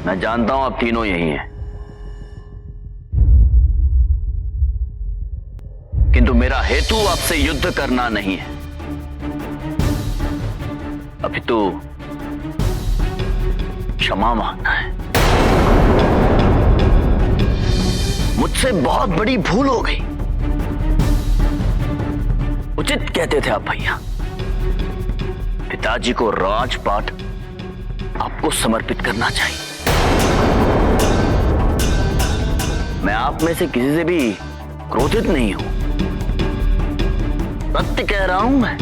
मैं जानता हूं आप तीनों यही हैं, किंतु मेरा हेतु आपसे युद्ध करना नहीं है, अपितु क्षमा मांगना है। मुझसे बहुत बड़ी भूल हो गई। उचित कहते थे आप भैया, पिताजी को राजपाट आपको समर्पित करना चाहिए। मैं आप में से किसी से भी क्रोधित नहीं हूं, सत्य कह रहा हूं मैं।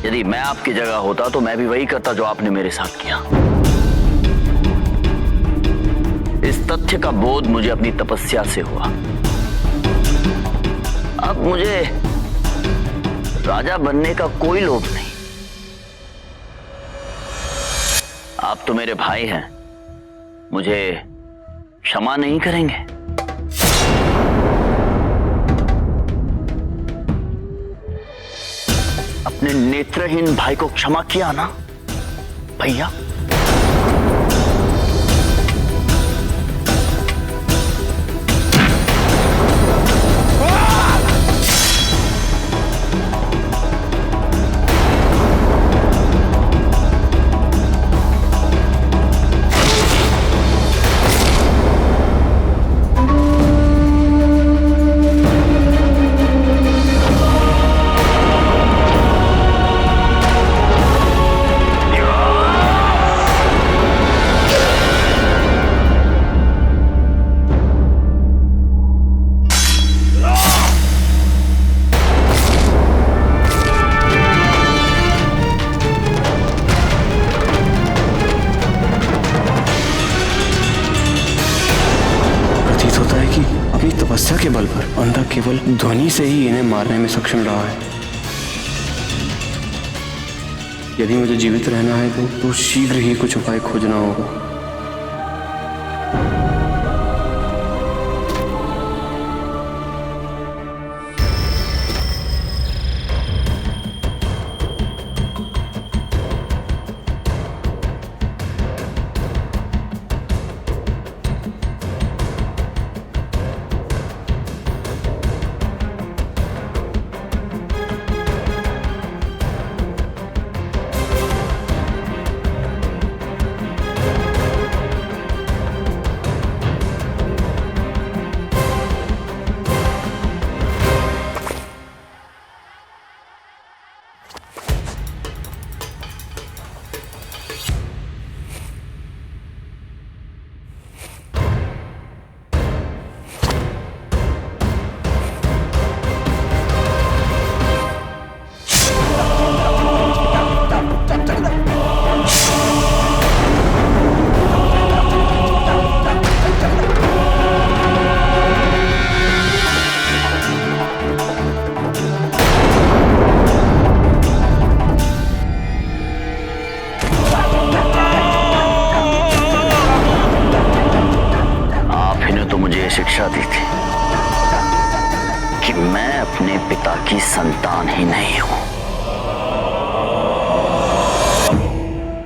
यदि मैं आपकी जगह होता तो मैं भी वही करता जो आपने मेरे साथ किया। इस तथ्य का बोध मुझे अपनी तपस्या से हुआ। अब मुझे राजा बनने का कोई लोभ नहीं। आप तो मेरे भाई हैं, मुझे क्षमा नहीं करेंगे? अपने नेत्रहीन भाई को क्षमा किया ना भैया? तपस्या के बल पर अंधा केवल ध्वनि से ही इन्हें मारने में सक्षम रहा है। यदि मुझे जीवित रहना है तो शीघ्र ही कुछ उपाय खोजना होगा। शिक्षा दी थी कि मैं अपने पिता की संतान ही नहीं हूं।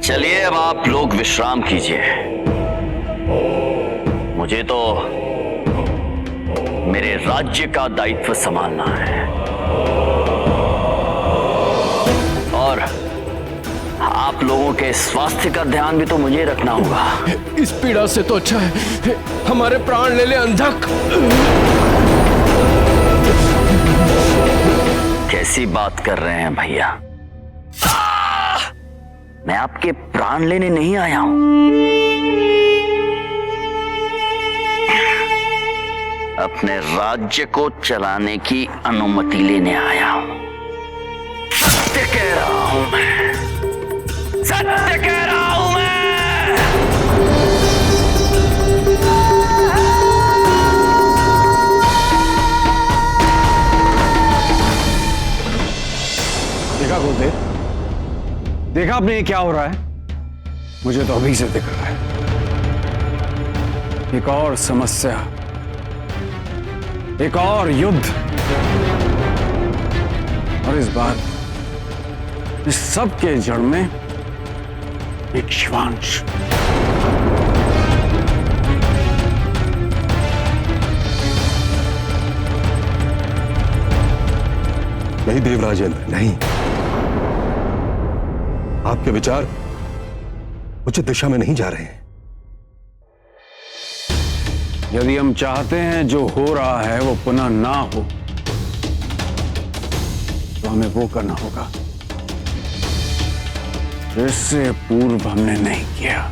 चलिए अब आप लोग विश्राम कीजिए। मुझे तो मेरे राज्य का दायित्व संभालना है और आप लोगों के स्वास्थ्य का ध्यान भी तो मुझे रखना होगा। इस पीड़ा से तो अच्छा है हमारे प्राण ले ले अंधक। कैसी बात कर रहे हैं भैया? मैं आपके प्राण लेने नहीं आया हूं, अपने राज्य को चलाने की अनुमति लेने आया हूं। सत्य कह रहा हूं मैं, सत्य कह रहा हूं मैं। देखा गुरुदेव, देखा आपने ये क्या हो रहा है? मुझे तो अभी से दिख रहा है एक और समस्या, एक और युद्ध। और इस बार इस सब के जड़ में एक शिवांश। नहीं देवराजेंद्र, नहीं। आपके विचार उचित दिशा में नहीं जा रहे हैं। यदि हम चाहते हैं जो हो रहा है वो पुनः ना हो, तो हमें वो करना होगा जिससे पूर्व हमने नहीं किया।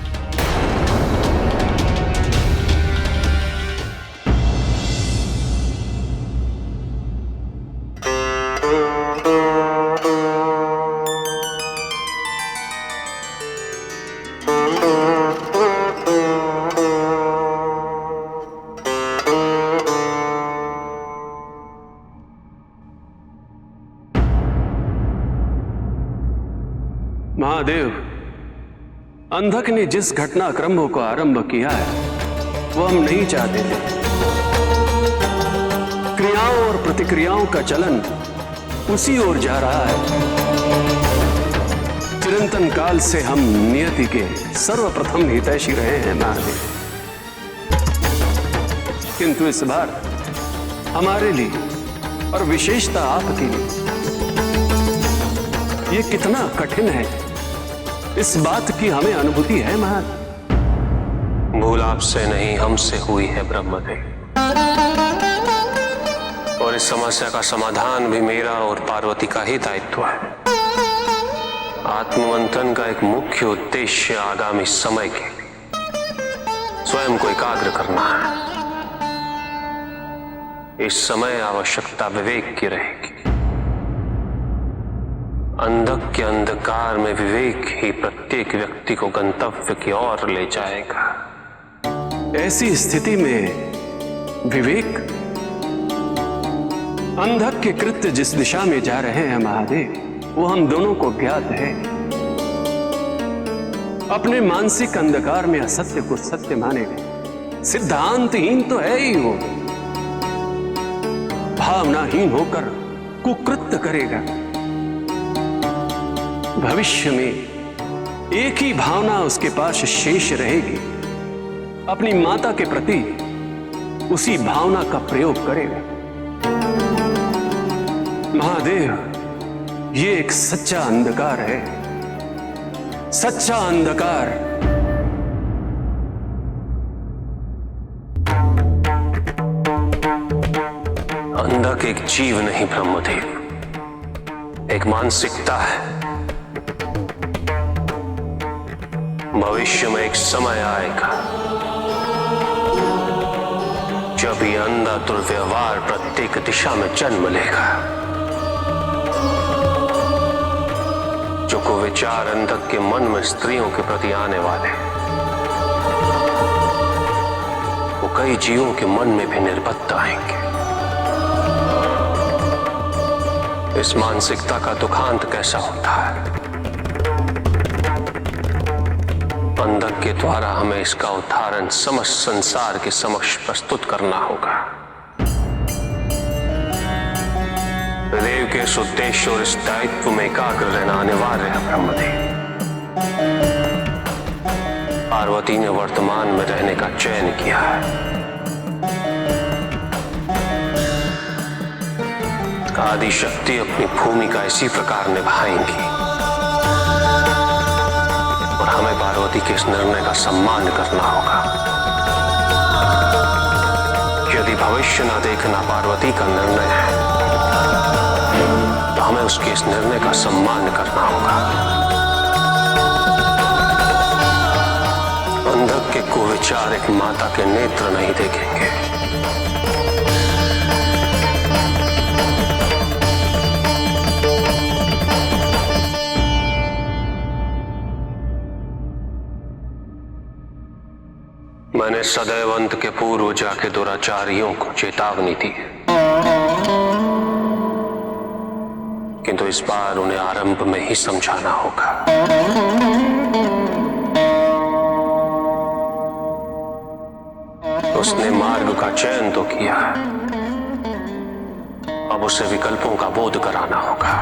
महादेव, अंधक ने जिस घटनाक्रम को आरंभ किया है वो हम नहीं चाहते थे। क्रियाओं और प्रतिक्रियाओं का चलन उसी ओर जा रहा है। चिरंतन काल से हम नियति के सर्वप्रथम हितैषी रहे हैं महादेव, किंतु इस बार हमारे लिए और विशेषता आपके लिए ये कितना कठिन है, इस बात की हमें अनुभूति है महादेव। भूल आपसे नहीं हमसे हुई है ब्रह्मदेव, और इस समस्या का समाधान भी मेरा और पार्वती का ही दायित्व है। आत्ममंथन का एक मुख्य उद्देश्य आगामी समय के लिए स्वयं को एकाग्र करना है। इस समय आवश्यकता विवेक की रहेगी। अंधक के अंधकार में विवेक ही प्रत्येक व्यक्ति को गंतव्य की ओर ले जाएगा। ऐसी स्थिति में विवेक, अंधक के कृत्य जिस दिशा में जा रहे हैं महादेव, वो हम दोनों को ज्ञात है। अपने मानसिक अंधकार में असत्य को सत्य मानेगा, सिद्धांतहीन तो है ही वो, भावनाहीन होकर कुकृत्य करेगा। भविष्य में एक ही भावना उसके पास शेष रहेगी, अपनी माता के प्रति उसी भावना का प्रयोग करेगा। महादेव, ये एक सच्चा अंधकार है, सच्चा अंधकार। अंधक एक जीव नहीं ब्रह्मदेव, एक मानसिकता है। भविष्य में एक समय आएगा जब ये अंधा दुर्व्यवहार प्रत्येक दिशा में जन्म लेगा। जो कुविचार अंधक के मन में स्त्रियों के प्रति आने वाले, वो कई जीवों के मन में भी निर्बत आएंगे। इस मानसिकता का दुखांत कैसा होता है? अंधक के द्वारा हमें इसका उदाहरण समस्त संसार के समक्ष प्रस्तुत करना होगा। देव के इस उद्देश्य और इस दायित्व में एकाग्र रहना अनिवार्य है ब्रह्मदेव। पार्वती ने वर्तमान में रहने का चयन किया है। आदि शक्ति अपनी भूमिका इसी प्रकार निभाएंगी, और हमें पार्वती के इस निर्णय का सम्मान करना होगा। यदि भविष्य न देखना पार्वती का निर्णय है, तो हमें उसके इस निर्णय का सम्मान करना होगा। अंधक के कुविचार एक माता के नेत्र नहीं देखेंगे। मैंने सदैव अंत के पूर्व जाके दुराचारियों को चेतावनी दी, किंतु इस बार उन्हें आरंभ में ही समझाना होगा। उसने मार्ग का चयन तो किया, अब उसे विकल्पों का बोध कराना होगा।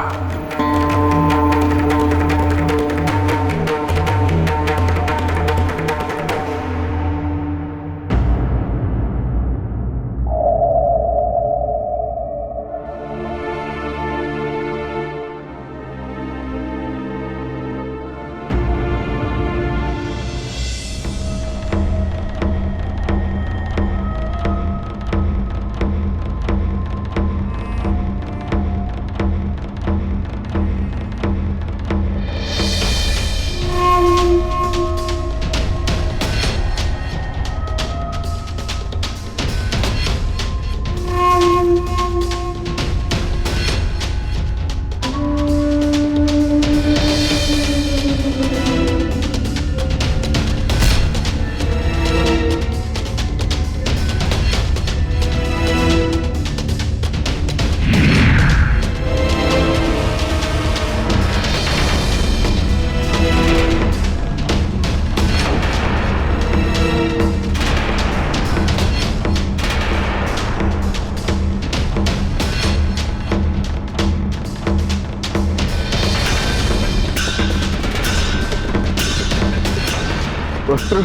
पुत्र,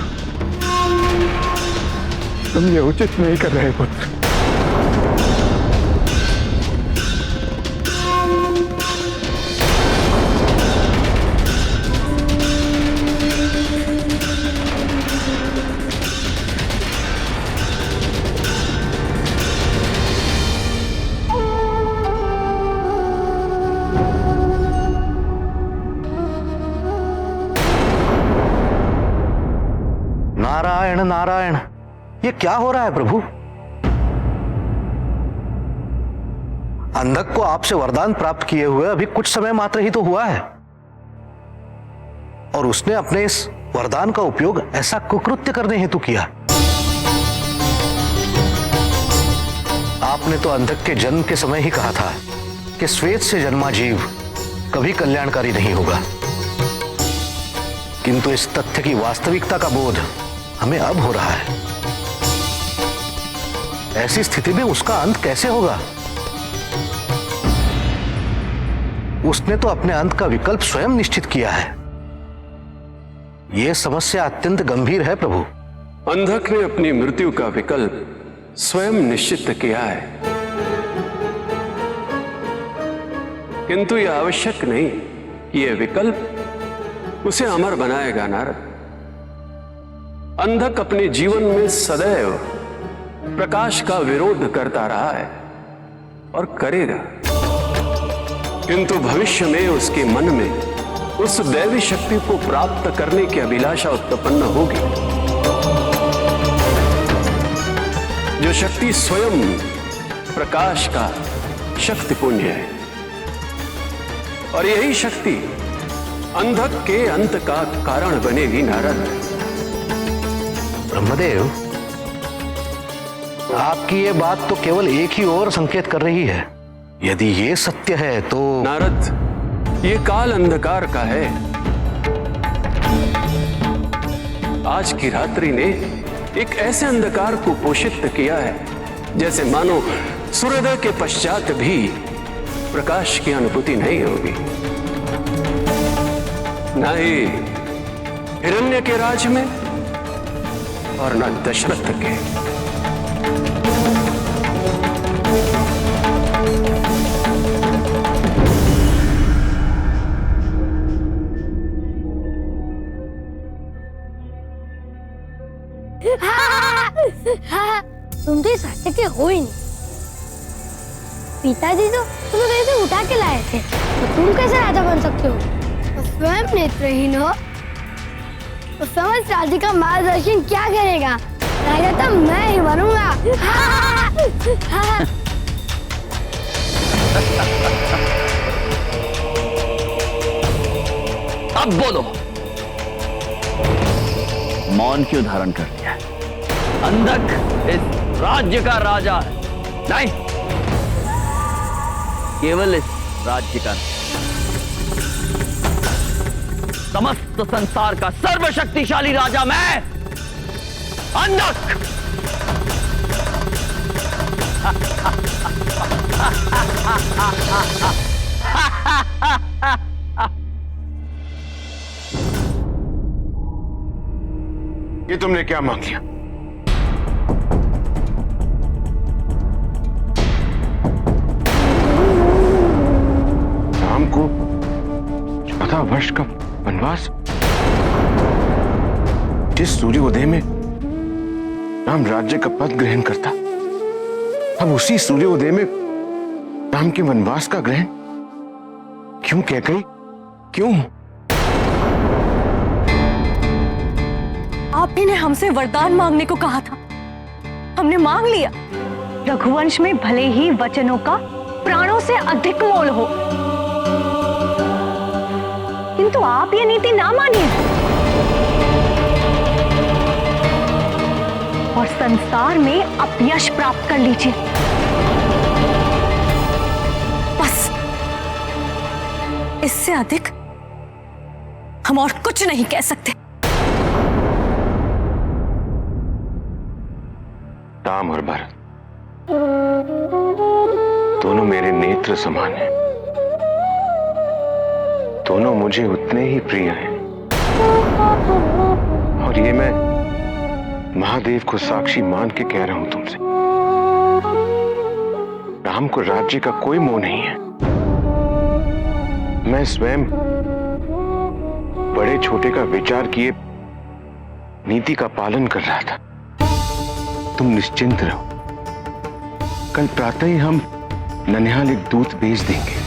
तुम ये उचित नहीं कर रहे पुत्र। नारायण नारायण, ये क्या हो रहा है प्रभु? अंधक को आपसे वरदान प्राप्त किए हुए अभी कुछ समय मात्र ही तो हुआ है, और उसने अपने इस वरदान का उपयोग ऐसा कुकृत्य करने हेतु किया। आपने तो अंधक के जन्म के समय ही कहा था कि श्वेत से जन्मा जीव कभी कल्याणकारी नहीं होगा, किंतु इस तथ्य की वास्तविकता का बोध हमें अब हो रहा है। ऐसी स्थिति में उसका अंत कैसे होगा? उसने तो अपने अंत का विकल्प स्वयं निश्चित किया है। यह समस्या अत्यंत गंभीर है प्रभु। अंधक ने अपनी मृत्यु का विकल्प स्वयं निश्चित किया है, किंतु यह आवश्यक नहीं कि यह विकल्प उसे अमर बनाएगा नारद। अंधक अपने जीवन में सदैव प्रकाश का विरोध करता रहा है और करेगा, किंतु भविष्य में उसके मन में उस दैवी शक्ति को प्राप्त करने की अभिलाषा उत्पन्न होगी, जो शक्ति स्वयं प्रकाश का शक्तिपुंज है। और यही शक्ति अंधक के अंत का कारण बनेगी नारद। ब्रह्मदेव, आपकी ये बात तो केवल एक ही ओर संकेत कर रही है। यदि ये सत्य है तो नारद, ये काल अंधकार का है। आज की रात्रि ने एक ऐसे अंधकार को पोषित किया है जैसे मानो सूर्योदय के पश्चात भी प्रकाश की अनुभूति नहीं होगी। न ही हिरण्य के राज में और न दशरथ के। तुम तो सत्य के हो ही नहीं। पिताजी तो तुम्हें कहीं से उठा के लाए थे, तो तुम कैसे राजा बन सकते हो? तो स्वयं नेत्रहीन हो तो समझ राज्य का मार्गदर्शन क्या करेगा? राजा तो मैं ही बनूंगा। अब बोलो, मौन क्यों धारण कर लिया? अंधक इस राज्य का राजा नहीं, केवल इस राज्य का, समस्त संसार का सर्वशक्तिशाली राजा मैं, अंधक। ये तुमने क्या मांग लिया? राम को 14 वर्ष का वनवास? जिस सूर्योदय में राम राज्य का पद ग्रहण करता, अब उसी सूर्योदय में राम के वनवास का ग्रहण क्यों? कैकेयी क्यों? आपने ने हमसे वरदान मांगने को कहा था, हमने मांग लिया। रघुवंश में भले ही वचनों का प्राणों से अधिक मोल हो, किंतु आप ये नीति ना मानिए और संसार में अपयश प्राप्त कर लीजिए। बस, इससे अधिक हम और कुछ नहीं कह सकते। राम और भरत दोनों मेरे नेत्र समान हैं, दोनों मुझे उतने ही प्रिय हैं, और ये मैं महादेव को साक्षी मान के कह रहा हूं तुमसे, राम को राज्य का कोई मोह नहीं है। मैं स्वयं बड़े छोटे का विचार किए नीति का पालन कर रहा था। तुम निश्चिंत रहो, कल प्रातः ही हम ननिहाल एक दूत भेज देंगे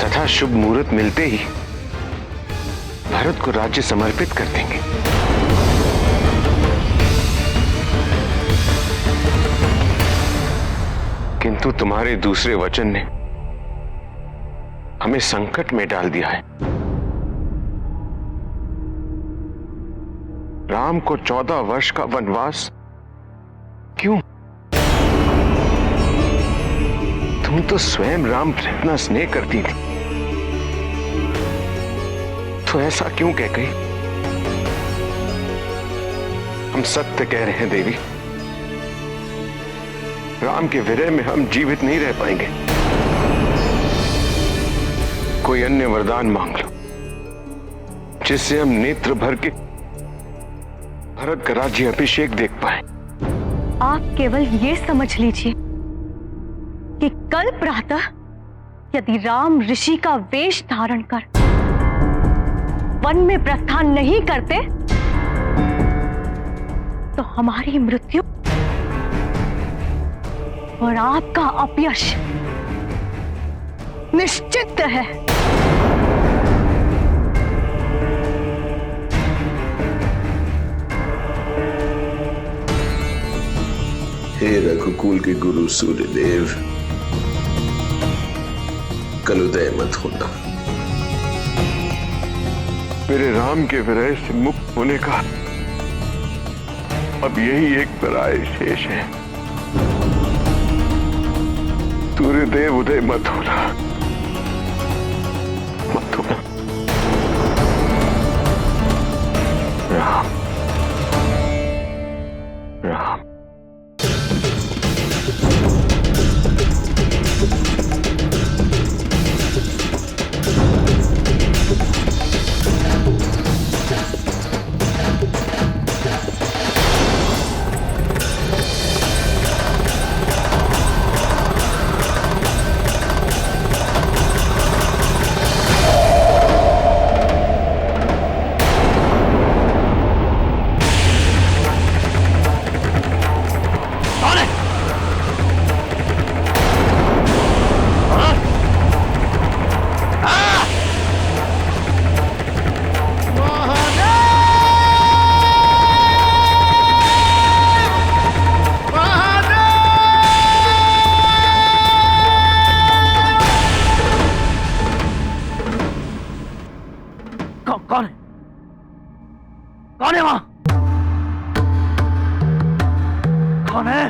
तथा शुभ मुहूर्त मिलते ही भरत को राज्य समर्पित कर देंगे। किंतु तुम्हारे दूसरे वचन ने हमें संकट में डाल दिया है। राम को 14 वर्ष का वनवास क्यों? तुम तो स्वयं राम से इतना स्नेह करती थी, तो ऐसा क्यों कह गई? हम सत्य कह रहे हैं देवी, राम के विरह में हम जीवित नहीं रह पाएंगे। कोई अन्य वरदान मांग लो जिससे हम नेत्र भर के भरत का राज्य अभिषेक देख पाए। आप केवल ये समझ लीजिए कि कल प्रातः यदि राम ऋषि का वेश धारण कर वन में प्रस्थान नहीं करते तो हमारी मृत्यु और आपका अपयश निश्चित है। हे रघुकुल के गुरु सूर्यदेव, कल उदय मत होना। मेरे राम के विरह से मुक्त होने का अब यही एक पर्याय शेष है। सूर्यदेव उदय मत होना, मत होना। राम राम कौन है वहां? कौन है?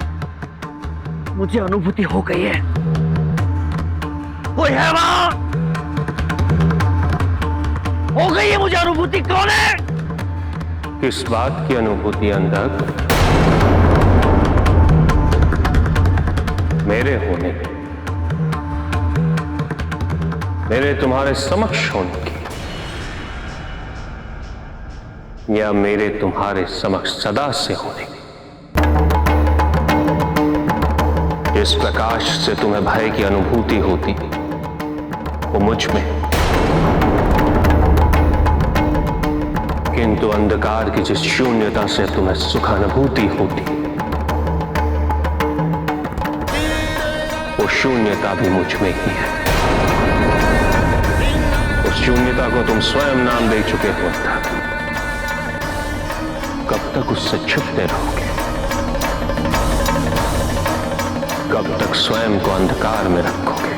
मुझे अनुभूति हो गई है, कोई है वहां? हो गई है मुझे अनुभूति, कौन है? किस बात की अनुभूति अंधक? मेरे होने की, मेरे तुम्हारे समक्ष होने की, या मेरे तुम्हारे समक्ष सदा से होने की? इस प्रकाश से तुम्हें भय की अनुभूति होती वो मुझ में, किंतु अंधकार की जिस शून्यता से तुम्हें सुखानुभूति होती वो शून्यता भी मुझ में ही है। उस शून्यता को तुम स्वयं नाम दे चुके हो अंधक। कब तक उससे छिपते रहोगे? कब तक स्वयं को अंधकार में रखोगे?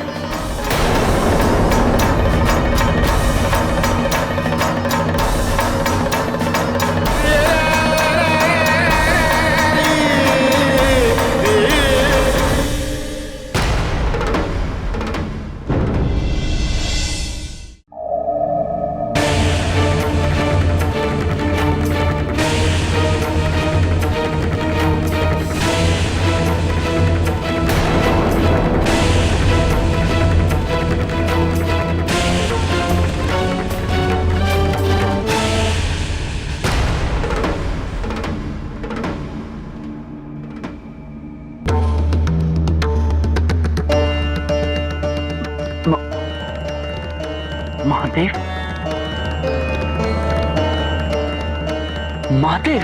महादेव, महादेव,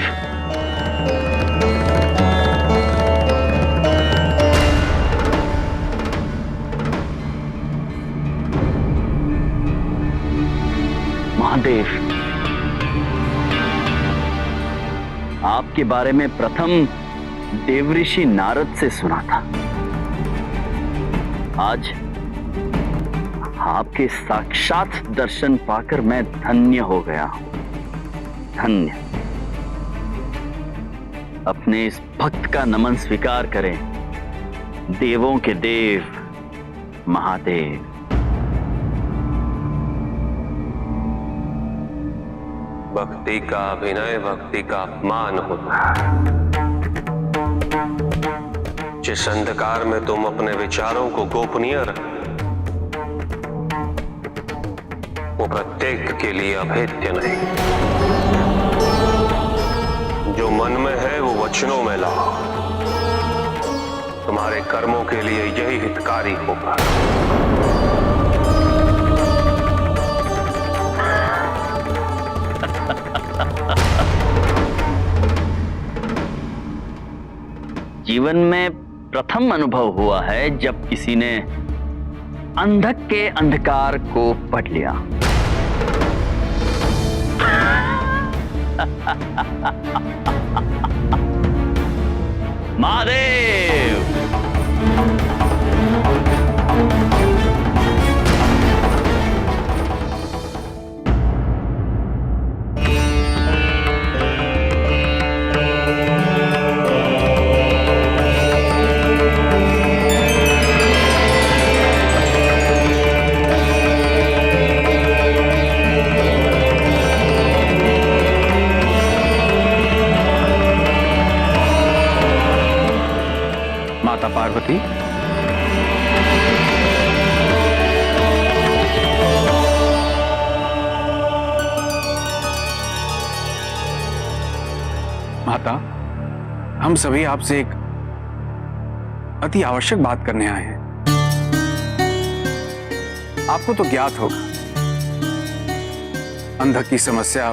महादेव, आपके बारे में प्रथम देवऋषि नारद से सुना था। आज आपके साक्षात दर्शन पाकर मैं धन्य हो गया हूं, धन्य। अपने इस भक्त का नमन स्वीकार करें, देवों के देव महादेव। भक्ति का अभिनय भक्ति का अपमान होता है। जिस अंधकार में तुम अपने विचारों को गोपनीय रखते, वो प्रत्येक के लिए अभेद्य नहीं। जो मन में है वो वचनों में लाओ, तुम्हारे कर्मों के लिए यही हितकारी होगा। जीवन में प्रथम अनुभव हुआ है जब किसी ने अंधक के अंधकार को पढ़ लिया। महादेव, माता पार्वती, माता, हम सभी आपसे एक अति आवश्यक बात करने आए हैं। आपको तो ज्ञात होगा, अंधक की समस्या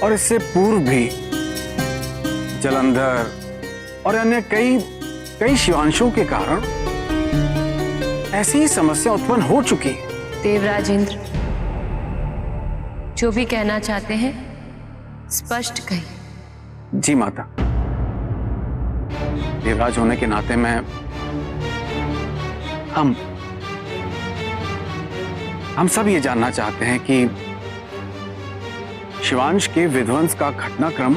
और इससे पूर्व भी जलंधर और अन्य कई शिवांशों के कारण ऐसी ही समस्या उत्पन्न हो चुकी है। देवराज इंद्र, जो भी कहना चाहते हैं स्पष्ट कहिए। जी माता, देवराज होने के नाते मैं हम सब ये जानना चाहते हैं कि शिवांश के विध्वंस का घटनाक्रम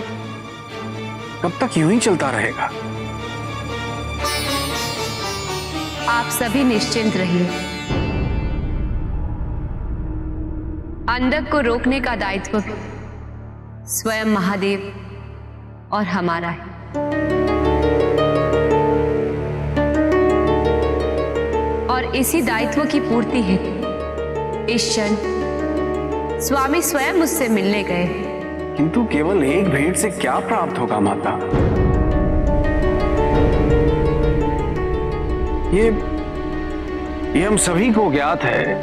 कब तक यूं ही चलता रहेगा? आप सभी निश्चिंत रहिए। अंधक को रोकने का दायित्व स्वयं महादेव और हमारा है। और इसी दायित्व की पूर्ति है इस क्षण स्वामी स्वयं मुझसे मिलने गए। किंतु केवल एक भेंट से क्या प्राप्त होगा माता? ये हम सभी को ज्ञात है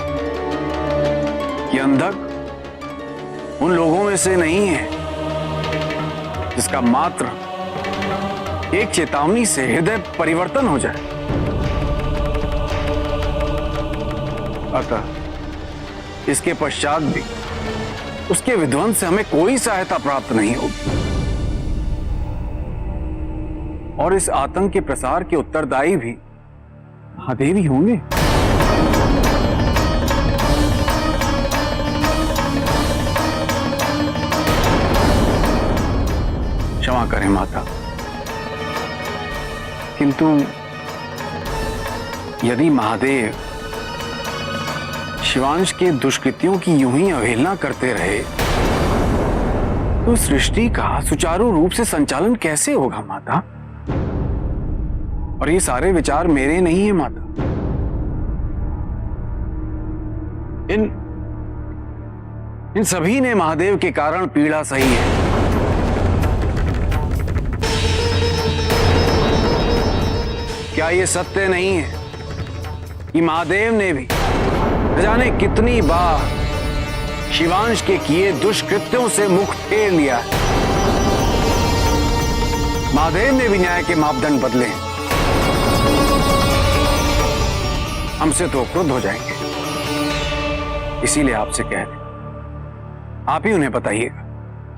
कि अंधक उन लोगों में से नहीं है जिसका मात्र एक चेतावनी से हृदय परिवर्तन हो जाए। अतः इसके पश्चात भी उसके विध्वंस से हमें कोई सहायता प्राप्त नहीं होगी और इस आतंक के प्रसार के उत्तरदायी भी महादेव ही होंगे। क्षमा करें माता, किंतु यदि महादेव शिवांश के दुष्कृत्यों की यूं ही अवहेलना करते रहे तो सृष्टि का सुचारू रूप से संचालन कैसे होगा माता? और ये सारे विचार मेरे नहीं है माता, इन सभी ने महादेव के कारण पीड़ा सही है। क्या ये सत्य नहीं है कि महादेव ने भी न जाने कितनी बार शिवांश के किए दुष्कृत्यों से मुख फेर लिया है। महादेव ने भी न्याय के मापदंड बदले हैं। हमसे तो क्रुद्ध हो जाएंगे, इसीलिए आपसे कह रहे, आप ही उन्हें बताइएगा।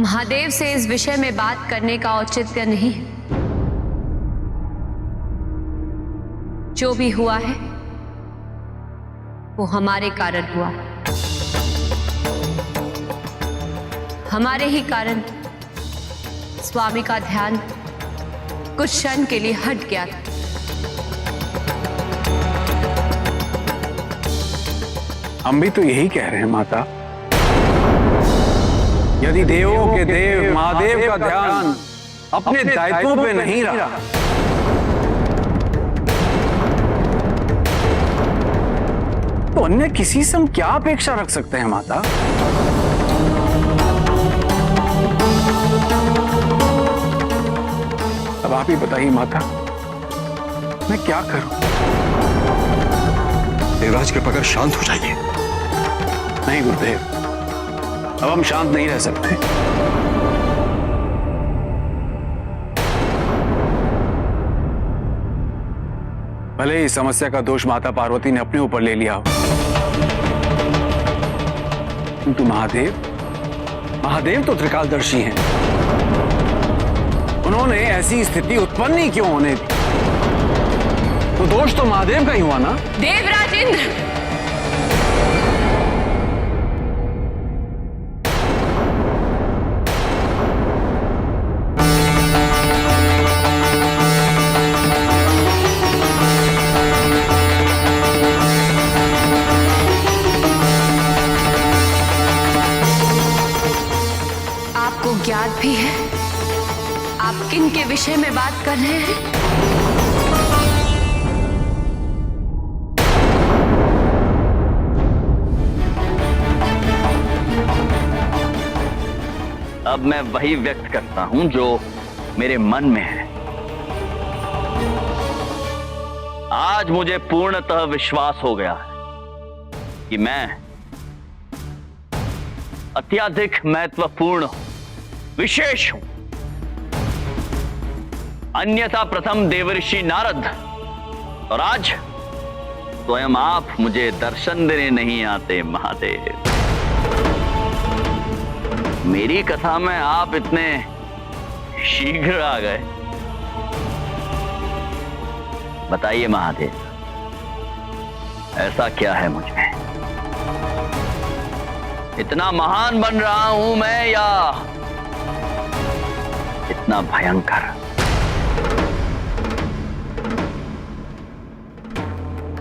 महादेव से इस विषय में बात करने का औचित्य नहीं है। जो भी हुआ है वो हमारे कारण हुआ। हमारे ही कारण स्वामी का ध्यान कुछ क्षण के लिए हट गया था। हम भी तो यही कह रहे हैं माता। यदि देवों के देव महादेव का ध्यान अपने दायित्वों पे नहीं रहा तो अन्य किसी से हम क्या अपेक्षा रख सकते हैं माता? अब आप ही बताइए माता, मैं क्या करूं? देवराज कृपा कर शांत हो जाइए। नहीं गुरुदेव, अब हम शांत नहीं रह सकते। भले ही समस्या का दोष माता पार्वती ने अपने ऊपर ले लिया हो, किंतु महादेव तो त्रिकालदर्शी हैं। उन्होंने ऐसी स्थिति उत्पन्न ही क्यों होने दी? तो दोष तो महादेव का ही हुआ ना। देवराज इंद्र, आपको ज्ञात भी है आप किन के विषय में बात कर रहे हैं? अब मैं वही व्यक्त करता हूं जो मेरे मन में है। आज मुझे पूर्णतः विश्वास हो गया है कि मैं अत्यधिक महत्वपूर्ण हूं, विशेष हूं। अन्यथा प्रथम देवर्षि नारद और आज स्वयं आप मुझे दर्शन देने नहीं आते महादेव। मेरी कथा में आप इतने शीघ्र आ गए। बताइए महादेव, ऐसा क्या है मुझ में? इतना महान बन रहा हूं मैं या इतना भयंकर?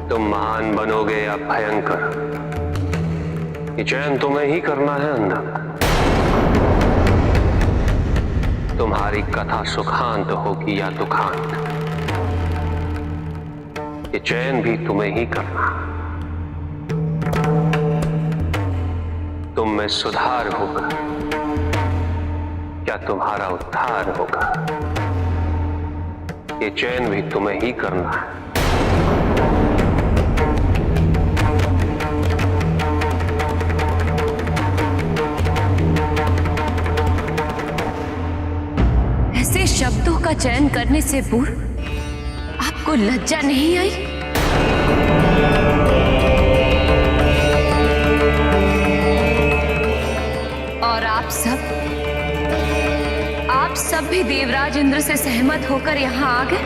तुम महान बनोगे या भयंकर, ये चयन तुम्हें ही करना है अंधक। तुम्हारी कथा सुखांत होगी या दुखांत, ये चयन भी तुम्हें ही करना। तुम में सुधार होगा क्या तुम्हारा उद्धार होगा, ये चयन भी तुम्हें ही करना है। ऐसे शब्दों का चयन करने से पूर्व आपको लज्जा नहीं आई? और आप सब भी देवराज इंद्र से सहमत होकर यहां आ गए।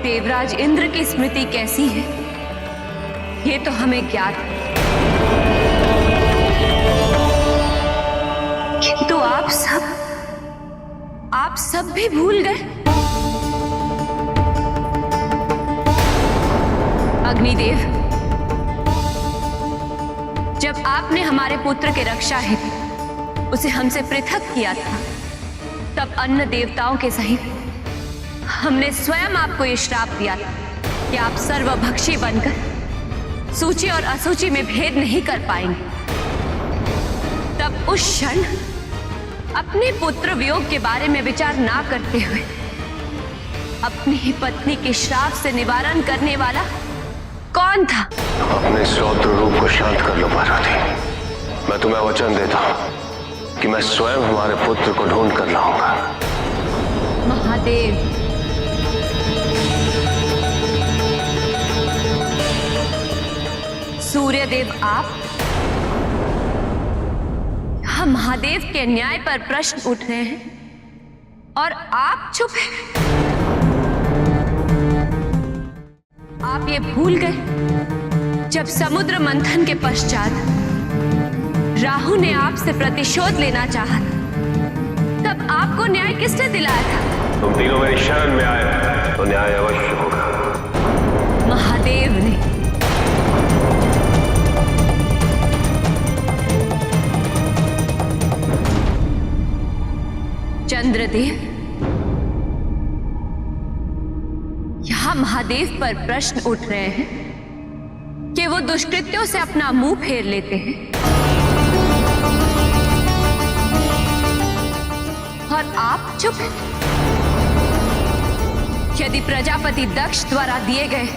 देवराज इंद्र की स्मृति कैसी है ये तो हमें ज्ञात है, किंतु आप सब भी भूल गए। अग्निदेव, जब आपने हमारे पुत्र के रक्षा हेतु उसे हमसे पृथक किया था, तब अन्य देवताओं के सहित हमने स्वयं आपको ये श्राप दिया था कि आप सर्वभक्षी बनकर सूची और असुचि में भेद नहीं कर पाएंगे। तब उस क्षण अपने पुत्र वियोग के बारे में विचार ना करते हुए अपनी ही पत्नी के श्राप से निवारण करने वाला कौन था? अपने इस रौद्र रूप को शांत कर लो पार्वती। मैं तुम्हें वचन देता हूं कि मैं स्वयं हमारे पुत्र को ढूंढ कर लाऊंगा। महादेव, सूर्यदेव आप? हम महादेव के न्याय पर प्रश्न उठ रहे हैं और आप चुप हैं। आप ये भूल गए जब समुद्र मंथन के पश्चात राहु ने आपसे प्रतिशोध लेना चाहा तब आपको न्याय किसने दिलाया था? तुम तीनों मेरी शरण में आए तो न्याय अवश्य होगा। महादेव ने। चंद्रदेव, यहां महादेव पर प्रश्न उठ रहे हैं कि वो दुष्कृत्यों से अपना मुंह फेर लेते हैं और आप चुप हैं। यदि प्रजापति दक्ष द्वारा दिए गए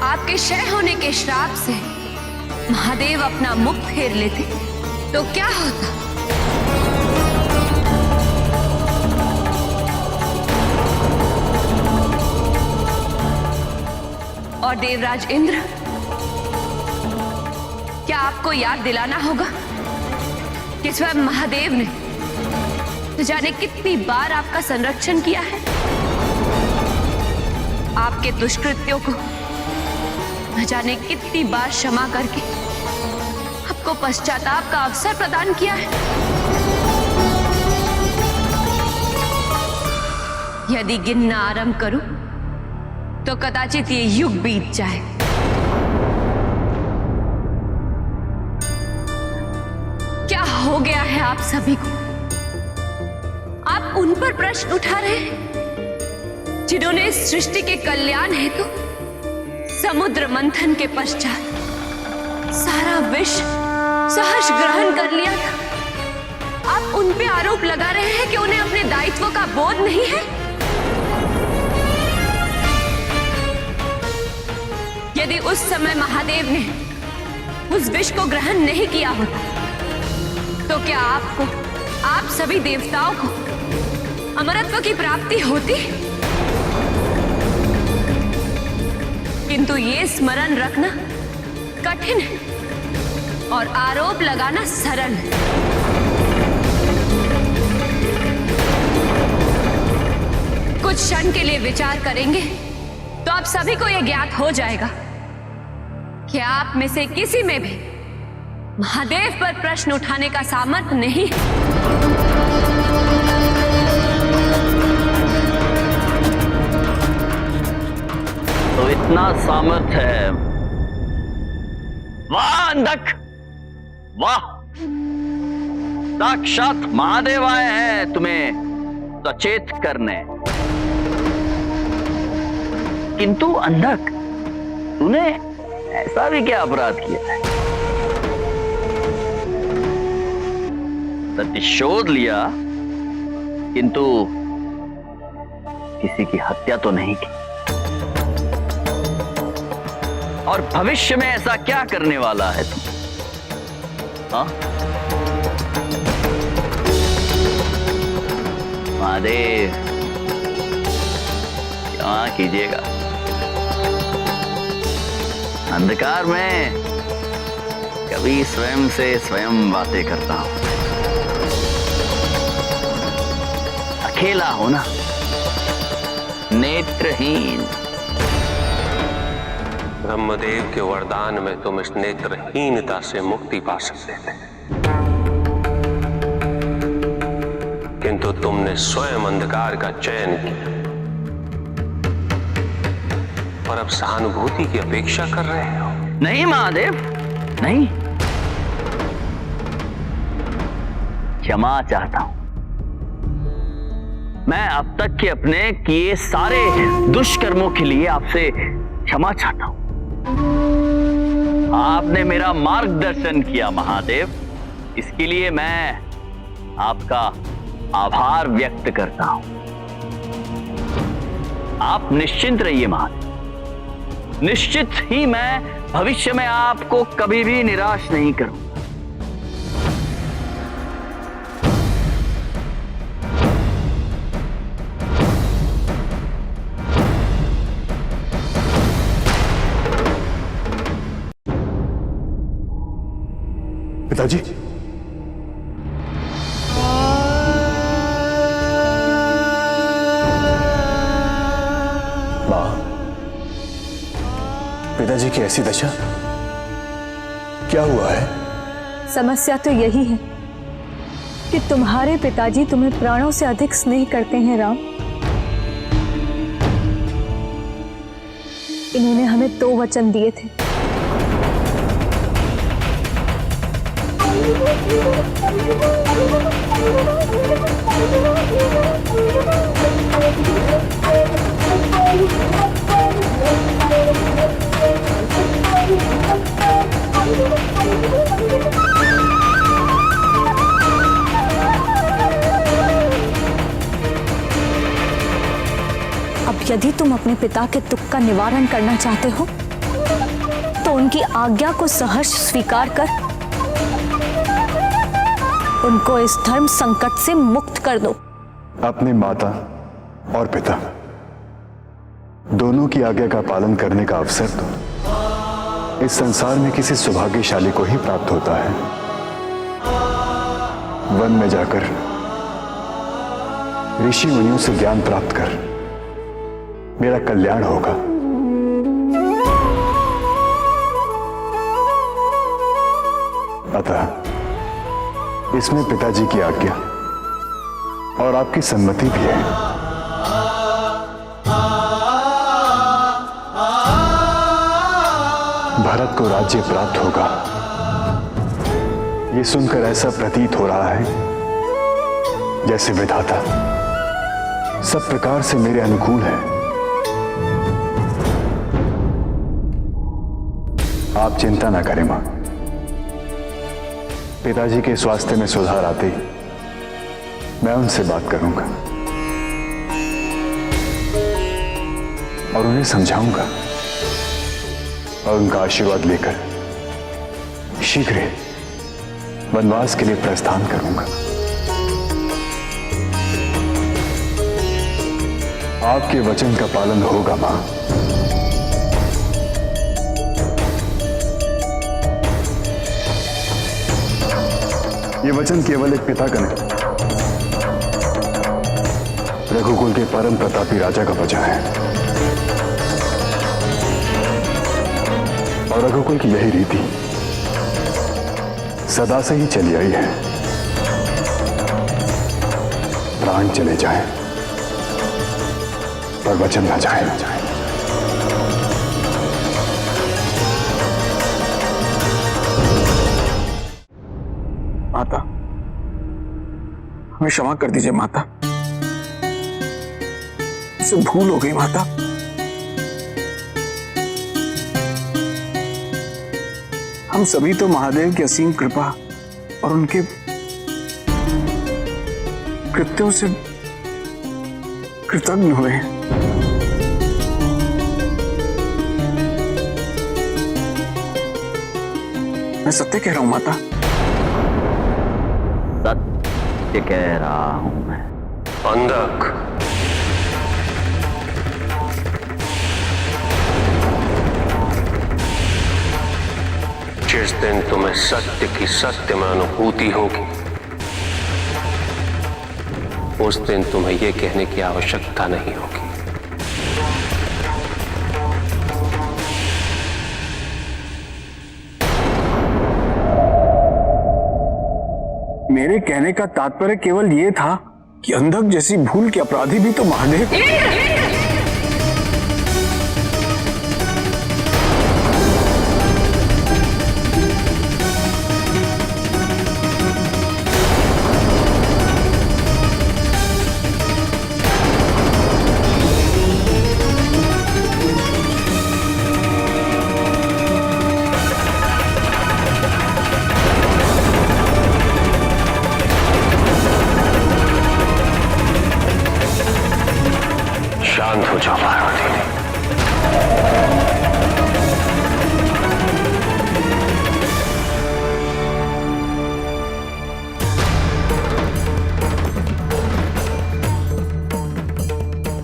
आपके क्षय होने के श्राप से महादेव अपना मुख फेर लेते तो क्या होता? और देवराज इंद्र, क्या आपको याद दिलाना होगा कि स्वयं महादेव ने न जाने कितनी बार आपका संरक्षण किया है, आपके दुष्कृत्यों को न जाने कितनी बार क्षमा करके आपको पश्चाताप का अवसर प्रदान किया है। यदि गिनना आरंभ करूं तो कदाचित ये युग बीत जाए। क्या हो गया है आप सभी को? आप उन पर प्रश्न उठा रहे हैं जिन्होंने इस सृष्टि के कल्याण हेतु समुद्र मंथन के पश्चात सारा विष सहर्ष ग्रहण कर लिया था। आप उन पे आरोप लगा रहे हैं कि उन्हें अपने दायित्व का बोध नहीं है। यदि उस समय महादेव ने उस विष को ग्रहण नहीं किया होता तो क्या आपको, आप सभी देवताओं को अमरत्व की प्राप्ति होती? किंतु ये स्मरण रखना कठिन है और आरोप लगाना सरल है। कुछ क्षण के लिए विचार करेंगे तो आप सभी को यह ज्ञात हो जाएगा कि आप में से किसी में भी महादेव पर प्रश्न उठाने का सामर्थ्य नहीं है। तो इतना सामर्थ्य है? वाह अंधक, वाह! साक्षात महादेव आए हैं तुम्हें सचेत करने। किंतु अंधक, तूने ऐसा भी क्या अपराध किया है? प्रतिशोध लिया किंतु किसी की हत्या तो नहीं की। और भविष्य में ऐसा क्या करने वाला है तुम? हाँ? महादेव, क्षमा कीजिएगा, अंधकार में कभी स्वयं से स्वयं बातें करता हूं। अकेला हो ना, नेत्रहीन। ब्रह्मदेव के वरदान में तुम इस नेत्रहीनता से मुक्ति पा सकते थे, किंतु तुमने स्वयं अंधकार का चयन किया और अब सहानुभूति की अपेक्षा कर रहे हो। नहीं महादेव, नहीं, क्षमा चाहता हूं। मैं अब तक के अपने किए सारे दुष्कर्मों के लिए आपसे क्षमा चाहता हूं। आपने मेरा मार्गदर्शन किया महादेव, इसके लिए मैं आपका आभार व्यक्त करता हूं। आप निश्चिंत रहिए महादेव, निश्चित ही मैं भविष्य में आपको कभी भी निराश नहीं करूंगा। पिताजी, मां, पिताजी की ऐसी दशा, क्या हुआ है? समस्या तो यही है कि तुम्हारे पिताजी तुम्हें प्राणों से अधिक स्नेह करते हैं राम। इन्होंने हमें 2 वचन दिए थे। अब यदि तुम अपने पिता के दुख का निवारण करना चाहते हो तो उनकी आज्ञा को सहर्ष स्वीकार कर उनको इस धर्म संकट से मुक्त कर दो। अपने माता और पिता दोनों की आज्ञा का पालन करने का अवसर तो इस संसार में किसी सौभाग्यशाली को ही प्राप्त होता है। वन में जाकर ऋषि मुनियों से ज्ञान प्राप्त कर मेरा कल्याण होगा। अतः इसमें पिताजी की आज्ञा और आपकी सम्मति भी है। भरत को राज्य प्राप्त होगा, ये सुनकर ऐसा प्रतीत हो रहा है जैसे विधाता सब प्रकार से मेरे अनुकूल है। आप चिंता ना करें मां, पिताजी के स्वास्थ्य में सुधार आते ही मैं उनसे बात करूंगा और उन्हें समझाऊंगा और उनका आशीर्वाद लेकर शीघ्र ही वनवास के लिए प्रस्थान करूंगा। आपके वचन का पालन होगा मां। ये वचन केवल एक पिता का नहीं, रघुकुल के परम प्रतापी राजा का वचन है और रघुकुल की यही रीति सदा से ही चली आई है। प्राण चले जाएं पर वचन ना जाए। माता, हमें क्षमा कर दीजिए माता, इससे भूल हो गई माता। हम सभी तो महादेव की असीम कृपा और उनके कृत्यों से कृतज्ञ हुए हैं। मैं सत्य कह रहा हूं माता, सत्य कह रहा हूं मैं। अंधक, जिस दिन तुम्हें सत्य की सत्य में अनुभूति होगी उस दिन तुम्हें यह कहने की आवश्यकता नहीं होगी। मेरे कहने का तात्पर्य केवल यह था कि अंधक जैसी भूल के अपराधी भी तो महादेव। शांत हो जाओ पार्वती।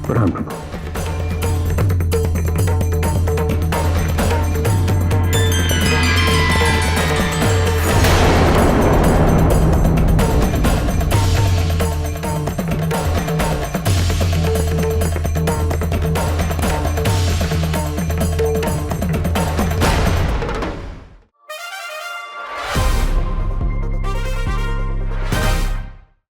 प्रणाम प्रभु।